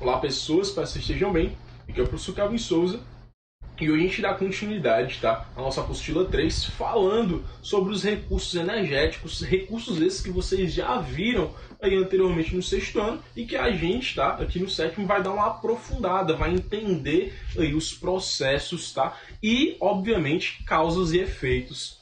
Olá pessoas, espero que vocês estejam bem. Aqui é o professor Kelvin Souza e hoje a gente dá continuidade, tá? A nossa apostila 3, falando sobre os recursos energéticos, recursos esses que vocês já viram aí anteriormente no sexto ano e que a gente, tá, aqui no sétimo vai dar uma aprofundada, vai entender aí os processos, tá? E, obviamente, causas e efeitos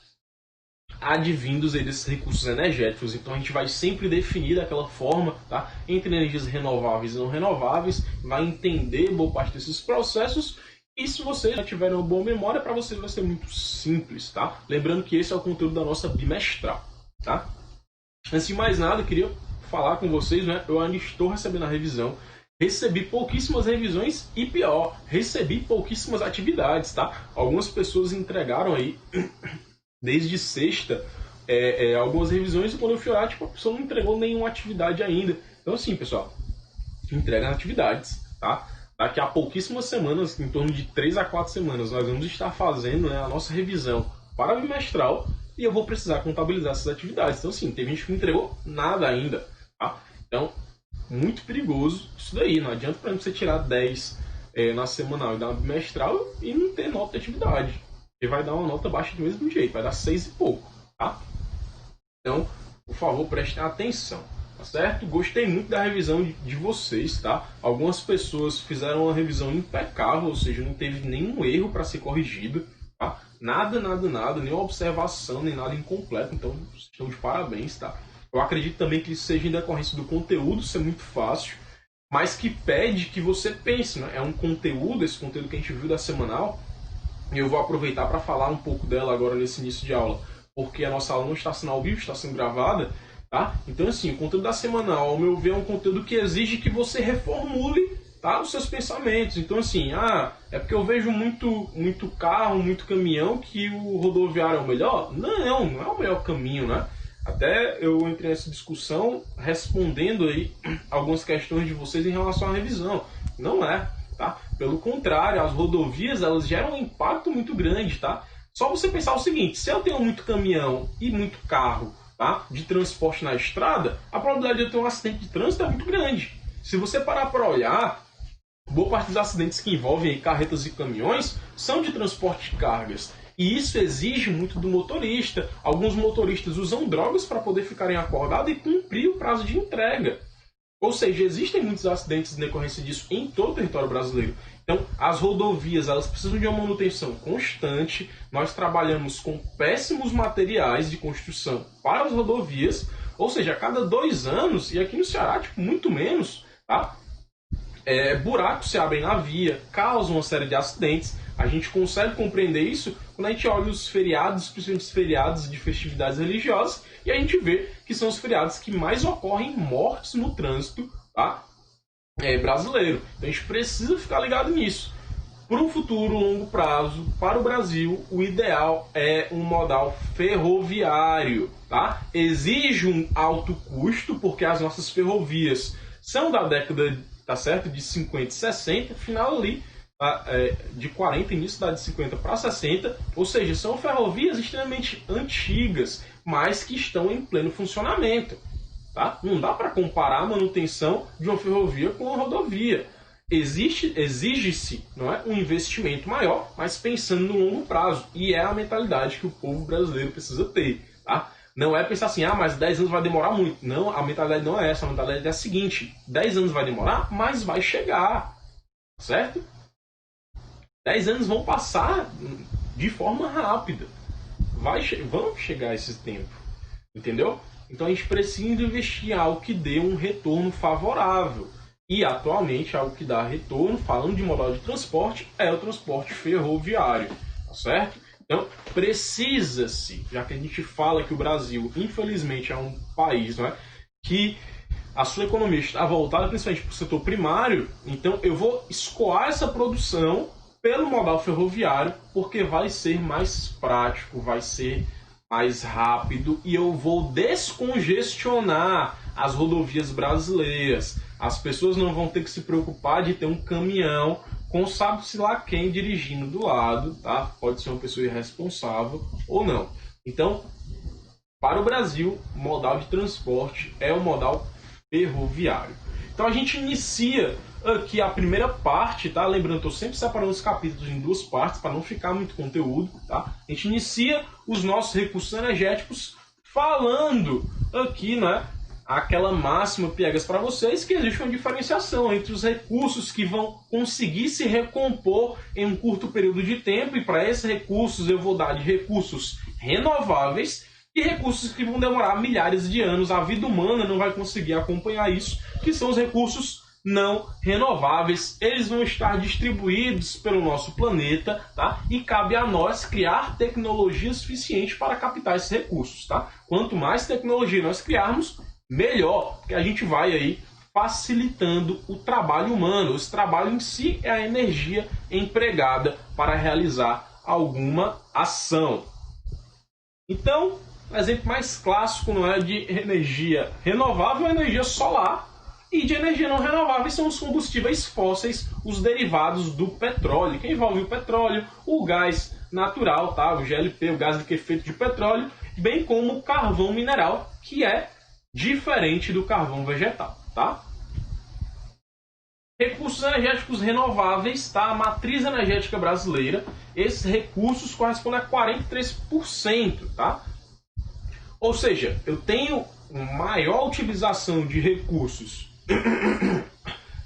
advindos aí desses recursos energéticos. Então a gente vai sempre definir daquela forma, tá? Entre energias renováveis e não renováveis, vai entender boa parte desses processos. E se vocês já tiverem uma boa memória, para vocês vai ser muito simples, tá? Lembrando que esse é o conteúdo da nossa bimestral, tá? Antes de mais nada, eu queria falar com vocês, né? Eu ainda estou recebendo a revisão. Recebi pouquíssimas revisões e pior, recebi pouquíssimas atividades, tá? Algumas pessoas entregaram aí desde sexta algumas revisões e quando eu fui olhar, tipo, a pessoa não entregou nenhuma atividade ainda. Então assim, pessoal, entrega atividades, tá? Daqui a pouquíssimas semanas, em torno de 3 a 4 semanas, nós vamos estar fazendo, né, a nossa revisão para o bimestral e eu vou precisar contabilizar essas atividades. Então assim, tem gente que não entregou nada ainda, tá? Então, muito perigoso isso daí. Não adianta, por exemplo, você tirar 10 na semanal e dar uma bimestral e não ter nota de atividade. Ele vai dar uma nota baixa do mesmo jeito, vai dar 6 e pouco, tá? Então, por favor, prestem atenção, tá certo? Gostei muito da revisão de vocês, tá? Algumas pessoas fizeram uma revisão impecável, ou seja, não teve nenhum erro para ser corrigido, tá? Nada, nenhuma observação, nem nada incompleto, então vocês estão de parabéns, tá? Eu acredito também que isso seja em decorrência do conteúdo ser muito fácil, mas que pede que você pense, né? É um conteúdo, esse conteúdo que a gente viu da semanal, e eu vou aproveitar para falar um pouco dela agora nesse início de aula, porque a nossa aula não está sendo ao vivo, está sendo gravada, tá? Então, assim, o conteúdo da semanal, ao meu ver, é um conteúdo que exige que você reformule, tá, os seus pensamentos. Então, assim, é porque eu vejo muito carro, muito caminhão, que o rodoviário é o melhor? Não é o melhor caminho, né? Até eu entrei nessa discussão respondendo aí algumas questões de vocês em relação à revisão. Não é. Tá? Pelo contrário, as rodovias elas geram um impacto muito grande, tá? Só você pensar o seguinte: se eu tenho muito caminhão e muito carro, tá, de transporte na estrada, a probabilidade de eu ter um acidente de trânsito é muito grande. Se você parar para olhar, boa parte dos acidentes que envolvem carretas e caminhões são de transporte de cargas. E isso exige muito do motorista. Alguns motoristas usam drogas para poder ficarem acordados e cumprir o prazo de entrega. Ou seja, existem muitos acidentes em decorrência disso em todo o território brasileiro. Então, as rodovias elas precisam de uma manutenção constante. Nós trabalhamos com péssimos materiais de construção para as rodovias. Ou seja, a cada 2 anos, e aqui no Ceará, tipo, muito menos, tá? Buracos se abrem na via, causam uma série de acidentes. A gente consegue compreender isso quando a gente olha os feriados, principalmente os feriados de festividades religiosas, e a gente vê que são os feriados que mais ocorrem mortes no trânsito, tá? Brasileiro. Então a gente precisa ficar ligado nisso. Para um futuro longo prazo, para o Brasil, o ideal é um modal ferroviário, tá? Exige um alto custo, porque as nossas ferrovias são da década, tá certo, de 50 e 60, final ali de 40, início da de 50 para 60, ou seja, são ferrovias extremamente antigas, mas que estão em pleno funcionamento. Tá? Não dá para comparar a manutenção de uma ferrovia com uma rodovia. Exige-se, não é, um investimento maior, mas pensando no longo prazo. E é a mentalidade que o povo brasileiro precisa ter. Tá? Não é pensar assim, mas 10 anos vai demorar muito. Não, a mentalidade não é essa. A mentalidade é a seguinte: 10 anos vai demorar, mas vai chegar. Certo? 10 anos vão passar de forma rápida. Vão chegar esse tempo. Entendeu? Então a gente precisa investir em algo que dê um retorno favorável. E atualmente algo que dá retorno, falando de modal de transporte, é o transporte ferroviário. Tá certo? Então precisa-se, já que a gente fala que o Brasil, infelizmente, é um país, não é, que a sua economia está voltada principalmente para o setor primário, então eu vou escoar essa produção pelo modal ferroviário, porque vai ser mais prático, vai ser mais rápido e eu vou descongestionar as rodovias brasileiras. As pessoas não vão ter que se preocupar de ter um caminhão com sabe-se lá quem dirigindo do lado, tá? Pode ser uma pessoa irresponsável ou não. Então, para o Brasil, o modal de transporte é o modal ferroviário. Então a gente inicia aqui a primeira parte, tá? Lembrando que eu sempre separando os capítulos em duas partes para não ficar muito conteúdo, tá? A gente inicia os nossos recursos energéticos falando aqui, né? Aquela máxima piegas para vocês, que existe uma diferenciação entre os recursos que vão conseguir se recompor em um curto período de tempo, e para esses recursos eu vou dar de recursos renováveis e recursos que vão demorar milhares de anos. A vida humana não vai conseguir acompanhar isso, que são os recursos não renováveis. Eles vão estar distribuídos pelo nosso planeta, tá? E cabe a nós criar tecnologia suficiente para captar esses recursos, tá? Quanto mais tecnologia nós criarmos, melhor, porque a gente vai aí facilitando o trabalho humano. Esse trabalho em si é a energia empregada para realizar alguma ação. Então, o exemplo mais clássico não é de energia renovável, é energia solar, e de energia não renovável são os combustíveis fósseis, os derivados do petróleo, que envolve o petróleo, o gás natural, tá? O GLP, o gás liquefeito de petróleo, bem como o carvão mineral, que é diferente do carvão vegetal, tá? Recursos energéticos renováveis, tá? A matriz energética brasileira, esses recursos correspondem a 43%, tá? Ou seja, eu tenho maior utilização de recursos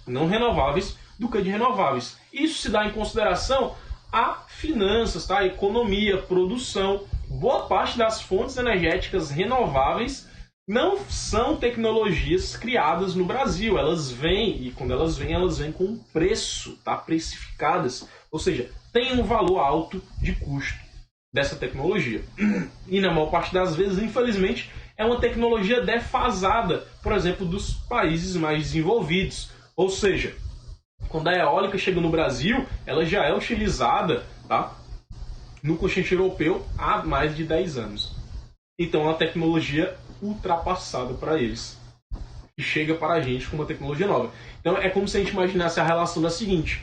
não renováveis do que de renováveis. Isso se dá em consideração a finanças, tá? A economia, produção. Boa parte das fontes energéticas renováveis não são tecnologias criadas no Brasil. Elas vêm, e quando elas vêm com um preço, tá? Precificadas. Ou seja, tem um valor alto de custo dessa tecnologia. E na maior parte das vezes, infelizmente, é uma tecnologia defasada, por exemplo, dos países mais desenvolvidos. Ou seja, quando a eólica chega no Brasil, ela já é utilizada, tá? No continente europeu há mais de 10 anos. Então é uma tecnologia ultrapassada para eles, e chega para a gente com uma tecnologia nova. Então é como se a gente imaginasse a relação da seguinte: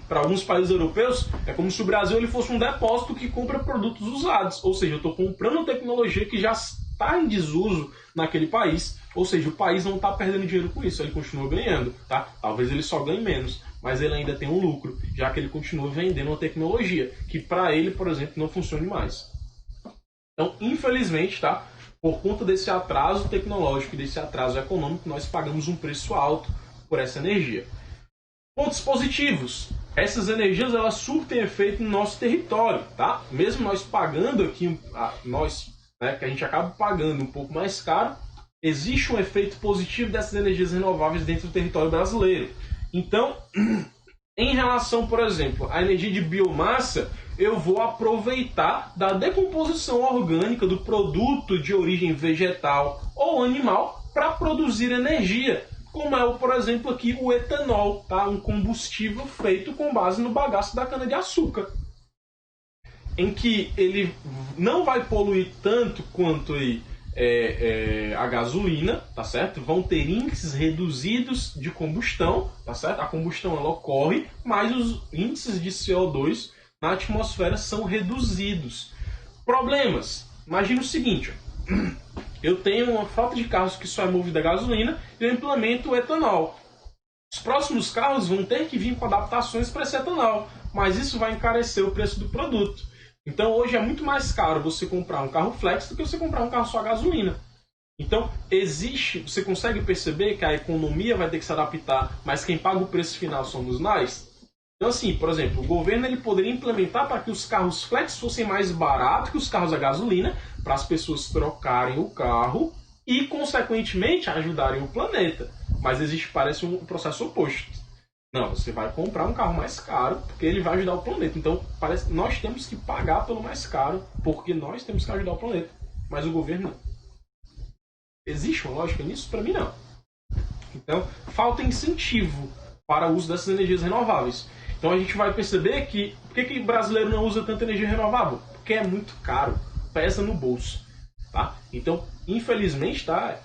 para alguns países europeus é como se o Brasil ele fosse um depósito que compra produtos usados, ou seja, eu estou comprando tecnologia que já está em desuso naquele país, ou seja, o país não está perdendo dinheiro com isso, ele continua ganhando, tá? Talvez ele só ganhe menos, mas ele ainda tem um lucro, já que ele continua vendendo uma tecnologia que para ele, por exemplo, não funcione mais. Então, infelizmente, tá? Por conta desse atraso tecnológico e desse atraso econômico, nós pagamos um preço alto por essa energia. Pontos positivos. Essas energias elas surtem efeito no nosso território, tá? Mesmo nós pagando aqui, que a gente acaba pagando um pouco mais caro, existe um efeito positivo dessas energias renováveis dentro do território brasileiro. Então, em relação, por exemplo, à energia de biomassa, eu vou aproveitar da decomposição orgânica do produto de origem vegetal ou animal para produzir energia, como é, por exemplo, aqui o etanol, tá? Um combustível feito com base no bagaço da cana-de-açúcar, em que ele não vai poluir tanto quanto a gasolina, tá certo? Vão ter índices reduzidos de combustão, tá certo? A combustão ela ocorre, mas os índices de CO2 na atmosfera são reduzidos. Problemas. Imagina o seguinte: eu tenho uma frota de carros que só é movida a gasolina e eu implemento o etanol. Os próximos carros vão ter que vir com adaptações para esse etanol, mas isso vai encarecer o preço do produto. Então hoje é muito mais caro você comprar um carro flex do que você comprar um carro só a gasolina. Então você consegue perceber que a economia vai ter que se adaptar, mas quem paga o preço final somos nós? Então assim, por exemplo, o governo ele poderia implementar para que os carros flex fossem mais baratos que os carros a gasolina, para as pessoas trocarem o carro e, consequentemente, ajudarem o planeta. Mas parece um processo oposto. Não, você vai comprar um carro mais caro porque ele vai ajudar o planeta. Então, parece que nós temos que pagar pelo mais caro porque nós temos que ajudar o planeta. Mas o governo não. Existe uma lógica nisso? Para mim, não. Então, falta incentivo para o uso dessas energias renováveis. Então, a gente vai perceber que... Por que o brasileiro não usa tanta energia renovável? Porque é muito caro. Pesa no bolso. Tá? Então, infelizmente, tá?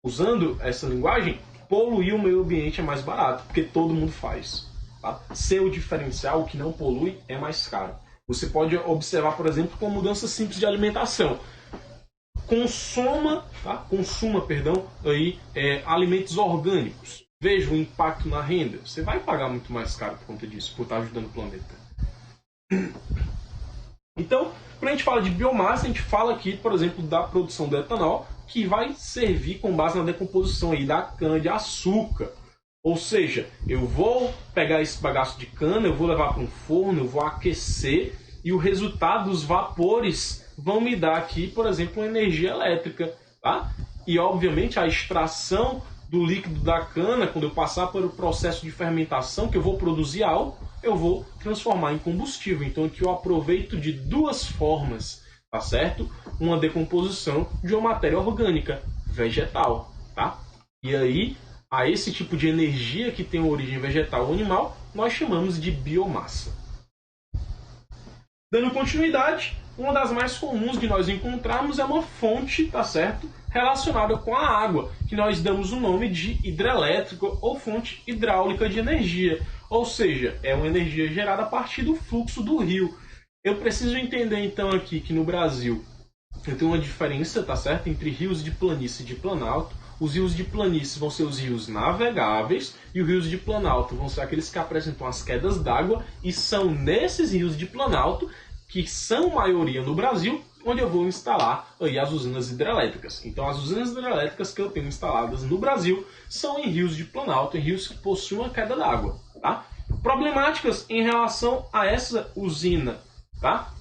Usando essa linguagem, poluir o meio ambiente é mais barato, porque todo mundo faz. Tá? Ser o diferencial, o que não polui, é mais caro. Você pode observar, por exemplo, com mudanças simples de alimentação. consuma, perdão, aí, alimentos orgânicos. Veja o impacto na renda. Você vai pagar muito mais caro por conta disso, por estar ajudando o planeta. Então, quando a gente fala de biomassa, a gente fala aqui, por exemplo, da produção do etanol, que vai servir com base na decomposição aí da cana-de-açúcar. Ou seja, eu vou pegar esse bagaço de cana, eu vou levar para um forno, eu vou aquecer, e o resultado dos vapores vão me dar aqui, por exemplo, uma energia elétrica. Tá? E, obviamente, a extração do líquido da cana, quando eu passar pelo processo de fermentação, que eu vou produzir algo, eu vou transformar em combustível. Então aqui eu aproveito de duas formas, tá certo? Uma decomposição de uma matéria orgânica vegetal, tá? E aí, a esse tipo de energia que tem origem vegetal ou animal, nós chamamos de biomassa. Dando continuidade, uma das mais comuns de nós encontrarmos é uma fonte, tá certo? Relacionada com a água, que nós damos o nome de hidrelétrica ou fonte hidráulica de energia. Ou seja, é uma energia gerada a partir do fluxo do rio. Eu preciso entender então aqui que no Brasil eu tenho uma diferença, tá certo? Entre rios de planície e de planalto. Os rios de planície vão ser os rios navegáveis e os rios de planalto vão ser aqueles que apresentam as quedas d'água, e são nesses rios de planalto, que são maioria no Brasil, onde eu vou instalar aí as usinas hidrelétricas. Então as usinas hidrelétricas que eu tenho instaladas no Brasil são em rios de planalto, em rios que possuem uma queda d'água. Tá? Problemáticas em relação a essa usina, tá?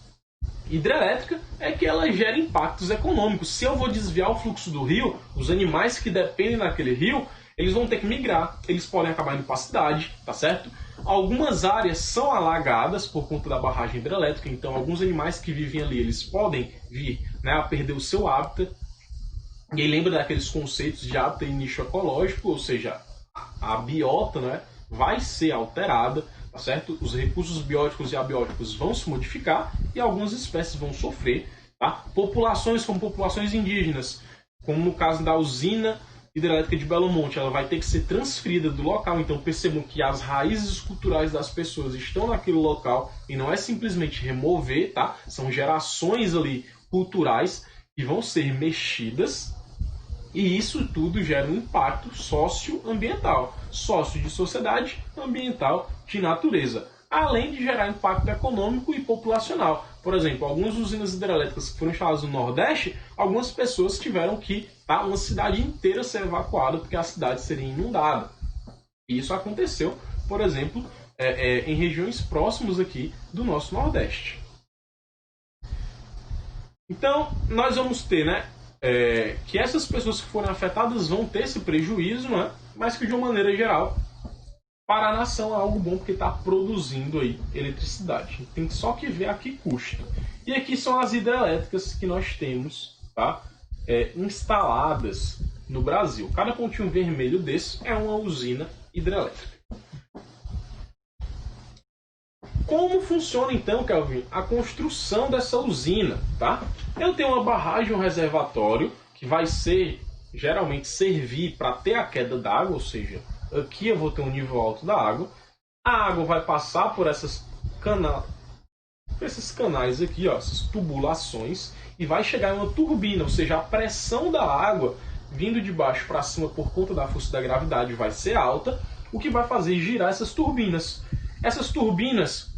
Hidrelétrica, é que ela gera impactos econômicos. Se eu vou desviar o fluxo do rio, os animais que dependem daquele rio, eles vão ter que migrar, eles podem acabar indo para a cidade, tá certo? Algumas áreas são alagadas por conta da barragem hidrelétrica, então alguns animais que vivem ali, eles podem vir, né, a perder o seu hábitat. E aí lembra daqueles conceitos de hábitat e nicho ecológico, ou seja, a biota, né, vai ser alterada, tá certo? Os recursos bióticos e abióticos vão se modificar e algumas espécies vão sofrer, tá? Populações como populações indígenas, como no caso da usina hidrelétrica de Belo Monte, ela vai ter que ser transferida do local. Então percebam que as raízes culturais das pessoas estão naquele local e não é simplesmente remover, tá? São gerações ali culturais que vão ser mexidas, e isso tudo gera um impacto socioambiental, sócio de sociedade, ambiental de natureza, além de gerar impacto econômico e populacional. Por exemplo, algumas usinas hidrelétricas que foram instaladas no Nordeste, algumas pessoas tiveram que uma cidade inteira ser evacuada porque a cidade seria inundada. E isso aconteceu, por exemplo, em regiões próximas aqui do nosso Nordeste. Então, nós vamos ter, né, que essas pessoas que foram afetadas vão ter esse prejuízo, né, mas que de uma maneira geral, para a nação é algo bom porque está produzindo aí eletricidade. Tem só que ver a que custa. E aqui são as hidrelétricas que nós temos, tá, instaladas no Brasil. Cada pontinho vermelho desse é uma usina hidrelétrica. Como funciona então, Kelvin, a construção dessa usina? Tá? Eu tenho uma barragem, um reservatório, que vai geralmente servir para ter a queda d'água, ou seja, aqui eu vou ter um nível alto da água. A água vai passar por esses canais aqui, ó, essas tubulações, e vai chegar em uma turbina, ou seja, a pressão da água vindo de baixo para cima por conta da força da gravidade vai ser alta, o que vai fazer girar essas turbinas. Essas turbinas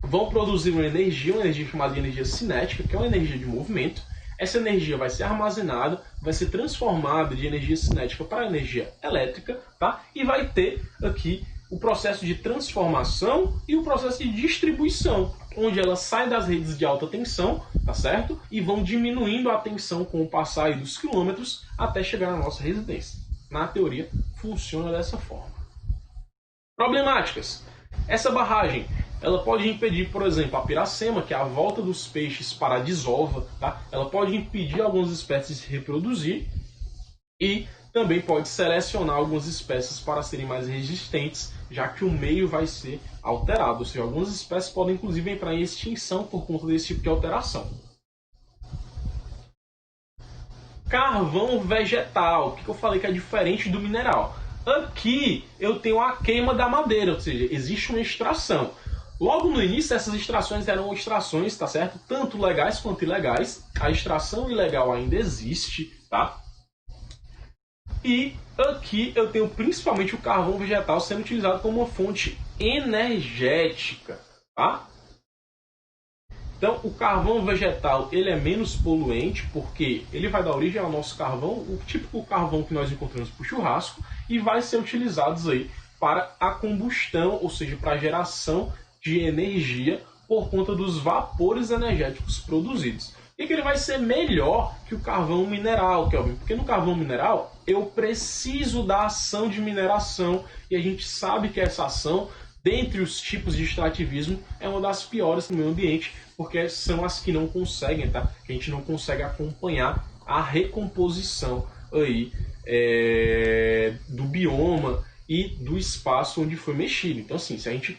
vão produzir uma energia chamada de energia cinética, que é uma energia de movimento. Essa energia vai ser armazenada, vai ser transformada de energia cinética para energia elétrica, tá? E vai ter aqui o processo de transformação e o processo de distribuição, onde ela sai das redes de alta tensão, tá certo? E vão diminuindo a tensão com o passar dos quilômetros até chegar na nossa residência. Na teoria, funciona dessa forma. Problemáticas. Essa barragem, ela pode impedir, por exemplo, a piracema, que é a volta dos peixes para a desova, tá? Ela pode impedir algumas espécies de se reproduzir e também pode selecionar algumas espécies para serem mais resistentes, já que o meio vai ser alterado. Ou seja, algumas espécies podem inclusive entrar em extinção por conta desse tipo de alteração. Carvão vegetal, o que eu falei que é diferente do mineral? Aqui eu tenho a queima da madeira, ou seja, existe uma extração. Logo no início, essas extrações eram extrações, tá certo? Tanto legais quanto ilegais. A extração ilegal ainda existe, tá? E aqui eu tenho principalmente o carvão vegetal sendo utilizado como uma fonte energética, tá? Então, o carvão vegetal ele é menos poluente porque ele vai dar origem ao nosso carvão, o típico carvão que nós encontramos para o churrasco, e vai ser utilizado aí para a combustão, ou seja, para a geração de energia por conta dos vapores energéticos produzidos. E que ele vai ser melhor que o carvão mineral, Kelvin, porque no carvão mineral eu preciso da ação de mineração e a gente sabe que essa ação, dentre os tipos de extrativismo, é uma das piores no meio ambiente, porque são as que não conseguem, tá? A gente não consegue acompanhar a recomposição aí do bioma e do espaço onde foi mexido. Então, assim, se a gente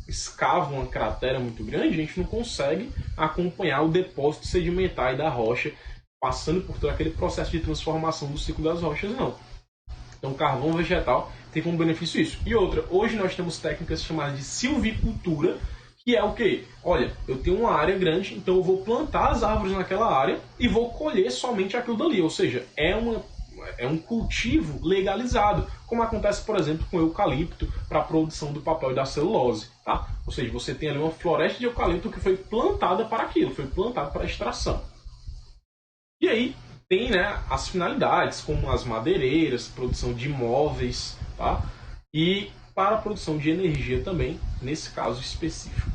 escava uma cratera muito grande, a gente não consegue acompanhar o depósito sedimentar da rocha, passando por todo aquele processo de transformação do ciclo das rochas, não. Então, o carvão vegetal tem como benefício isso. E outra, hoje nós temos técnicas chamadas de silvicultura, que é o quê? Olha, eu tenho uma área grande, então eu vou plantar as árvores naquela área e vou colher somente aquilo dali. Ou seja, é um cultivo legalizado, como acontece, por exemplo, com o eucalipto para a produção do papel e da celulose, tá? Ou seja, você tem ali uma floresta de eucalipto que foi plantada para aquilo, foi plantada para a extração. E aí tem, né, as finalidades, como as madeireiras, produção de móveis, tá? E para a produção de energia também, nesse caso específico.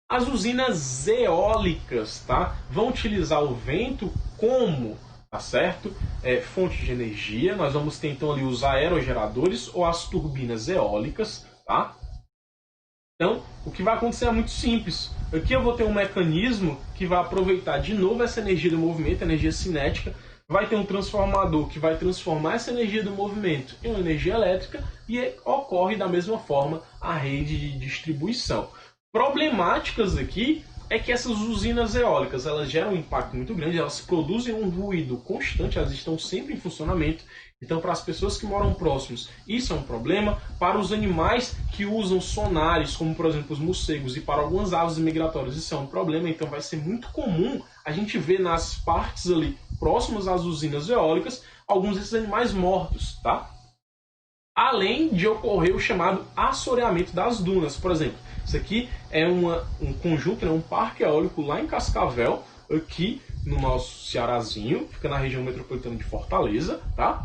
As usinas eólicas, tá, vão utilizar o vento como, tá certo? Fonte de energia. Nós vamos ter então ali os aerogeradores ou as turbinas eólicas, tá? Então, o que vai acontecer é muito simples. Aqui eu vou ter um mecanismo que vai aproveitar de novo essa energia do movimento, energia cinética. Vai ter um transformador que vai transformar essa energia do movimento em uma energia elétrica e ocorre da mesma forma a rede de distribuição. Problemáticas aqui é que essas usinas eólicas elas geram um impacto muito grande, elas produzem um ruído constante, elas estão sempre em funcionamento. Então, para as pessoas que moram próximos, isso é um problema. Para os animais que usam sonares, como por exemplo os morcegos, e para algumas aves migratórias, isso é um problema. Então, vai ser muito comum a gente ver nas partes ali próximas às usinas eólicas alguns desses animais mortos, tá? Além de ocorrer o chamado assoreamento das dunas, por exemplo. Isso aqui é um conjunto, né, um parque eólico lá em Cascavel, aqui no nosso Cearazinho, fica na região metropolitana de Fortaleza, tá?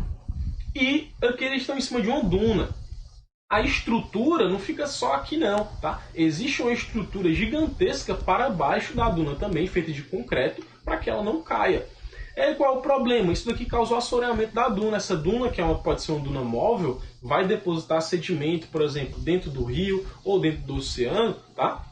E aqui eles estão em cima de uma duna. A estrutura não fica só aqui não, tá? Existe uma estrutura gigantesca para baixo da duna também, feita de concreto, para que ela não caia. Qual é o problema? Isso daqui causou assoreamento da duna. Essa duna, que pode ser uma duna móvel, vai depositar sedimento, por exemplo, dentro do rio ou dentro do oceano, tá?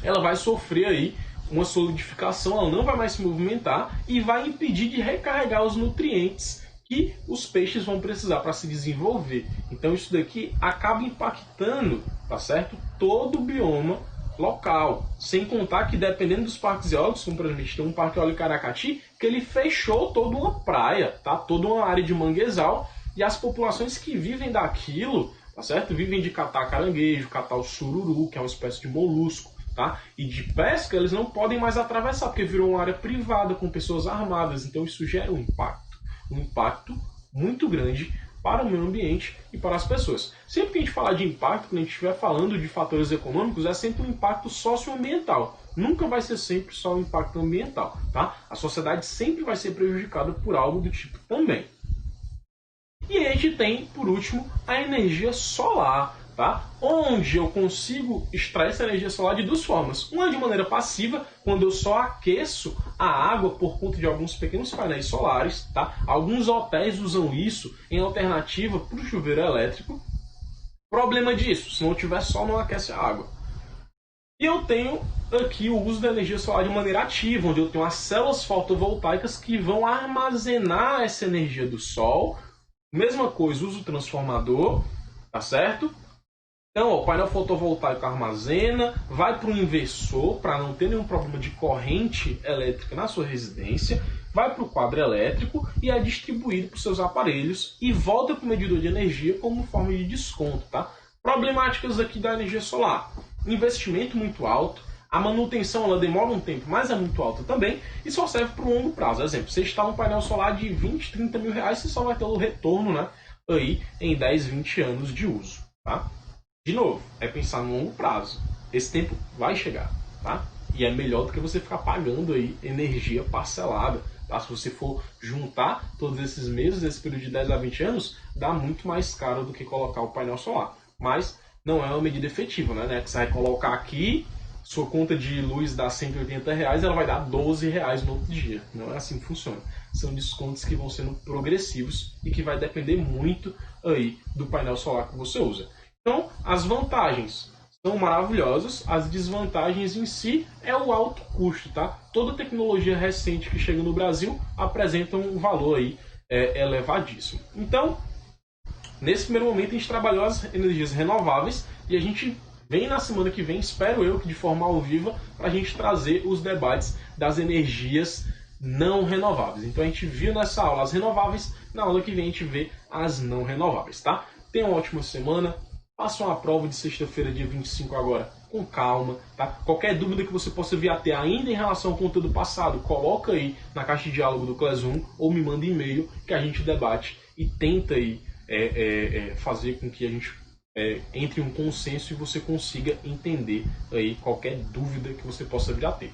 Ela vai sofrer aí uma solidificação, ela não vai mais se movimentar e vai impedir de recarregar os nutrientes que os peixes vão precisar para se desenvolver. Então isso daqui acaba impactando, tá certo? Todo o bioma local. Sem contar que dependendo dos parques eólicos, como por exemplo a gente tem um parque eólico Aracati, que ele fechou toda uma praia, tá? Toda uma área de manguezal, e as populações que vivem daquilo, tá certo? Vivem de catar caranguejo, catar o sururu, que é uma espécie de molusco, tá? E de pesca eles não podem mais atravessar, porque virou uma área privada com pessoas armadas, então isso gera um impacto muito grande para o meio ambiente e para as pessoas. Sempre que a gente falar de impacto, quando a gente estiver falando de fatores econômicos, é sempre um impacto socioambiental. Nunca vai ser sempre só um impacto ambiental, tá? A sociedade sempre vai ser prejudicada por algo do tipo também. E a gente tem, por último, a energia solar, tá? Onde eu consigo extrair essa energia solar de duas formas. Uma de maneira passiva, quando eu só aqueço a água por conta de alguns pequenos painéis solares, tá? Alguns hotéis usam isso em alternativa para o chuveiro elétrico. Problema disso, se não tiver sol não aquece a água. E eu tenho aqui o uso da energia solar de maneira ativa, onde eu tenho as células fotovoltaicas que vão armazenar essa energia do sol. Mesma coisa, uso o transformador, tá certo? Então, o painel fotovoltaico armazena, vai para o inversor para não ter nenhum problema de corrente elétrica na sua residência, vai para o quadro elétrico e é distribuído para os seus aparelhos e volta para o medidor de energia como forma de desconto, tá? Problemáticas aqui da energia solar. investimento muito alto, a manutenção ela demora um tempo, mas é muito alta também, e só serve para o longo prazo. Exemplo, você instala um painel solar de 20, 30 mil reais, você só vai ter o retorno, né, aí em 10, 20 anos de uso. Tá? De novo, é pensar no longo prazo. Esse tempo vai chegar, tá? E é melhor do que você ficar pagando aí energia parcelada. Tá? Se você for juntar todos esses meses, esse período de 10 a 20 anos, dá muito mais caro do que colocar o painel solar. Mas não é uma medida efetiva, né? Que você vai colocar aqui, sua conta de luz dá 180 reais, ela vai dar 12 reais no outro dia. Não é assim que funciona. São descontos que vão sendo progressivos e que vai depender muito aí do painel solar que você usa. Então, as vantagens são maravilhosas, as desvantagens em si é o alto custo, tá? Toda tecnologia recente que chega no Brasil apresenta um valor aí elevadíssimo. Então, nesse primeiro momento a gente trabalhou as energias renováveis e a gente vem na semana que vem, espero eu, que de forma ao vivo, para a gente trazer os debates das energias não renováveis. Então a gente viu nessa aula as renováveis, na aula que vem a gente vê as não renováveis, tá? Tenha uma ótima semana. Faça uma prova de sexta-feira, dia 25 agora, com calma, tá? Qualquer dúvida que você possa vir a ter ainda em relação ao conteúdo passado, coloca aí na caixa de diálogo do Classroom ou me manda e-mail que a gente debate e tenta aí fazer com que a gente entre em um consenso e você consiga entender aí qualquer dúvida que você possa vir a ter.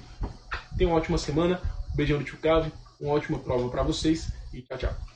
Tenha uma ótima semana, um beijão do tio Cave, uma ótima prova para vocês e tchau, tchau.